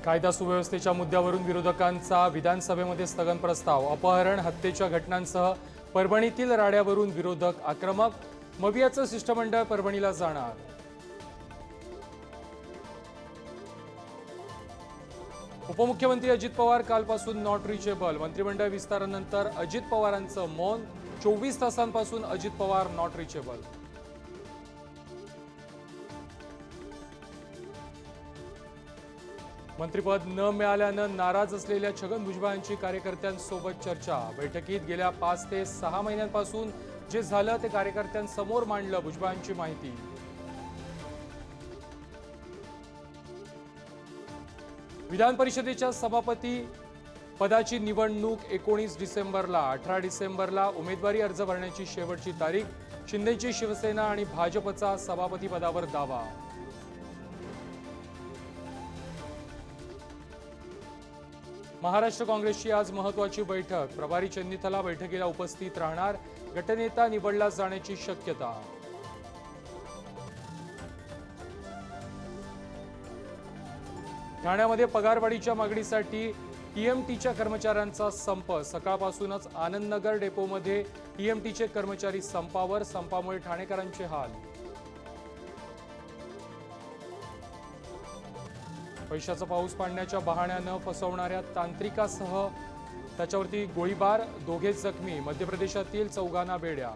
कायदा सुव्यवस्थेच्या मुद्द्यावरून विरोधकांचा विधानसभेमध्ये स्थगन प्रस्ताव। अपहरण हत्येच्या घटनांसह परभणीतील राड्यावरून विरोधक आक्रमक। मवियाचं शिष्टमंडळ परभणीला जाणार। उपमुख्यमंत्री अजित पवार कालपासून नॉट रिचेबल। मंत्रिमंडळ विस्तारानंतर अजित पवारांचं मौन। 24 तासांपासून अजित पवार नॉट रिचेबल। मंत्रिपद न मिळाल्यानं नाराज असलेल्या छगन भुजबळांची कार्यकर्त्यांसोबत चर्चा। बैठकीत गेल्या 5 ते 6 महिन्यांपासून जे झालं ते कार्यकर्त्यांसमोर मांडलं भुजबळांची माहिती। विधान परिषदेच्या सभापती पदाची निवडणूक 19 डिसेंबरला। 18 डिसेंबरला उमेदवारी अर्ज भरण्याची शेवटची तारीख। शिंदेची शिवसेना आणि भाजपचा सभापती पदावर दावा। महाराष्ट्र काँग्रेसची आज महत्त्वाची बैठक। प्रभारी चन्नीथला बैठकीला उपस्थित राहणार। गटनेता निवडला जाण्याची शक्यता। ठाण्यामध्ये पगारवाढीच्या मागणीसाठी टीएमटीच्या कर्मचाऱ्यांचा संप। सकाळपासूनच आनंदनगर डेपोमध्ये टीएमटीचे कर्मचारी संपावर। संपामुळे ठाणेकरांचे हाल। पैशाचा पाऊस पाडण्याच्या बहाण्यानं फसवणाऱ्या तांत्रिकासह त्याच्यावरती गोळीबार। दोघे जखमी। मध्य प्रदेशातील चौघांना बेड्या।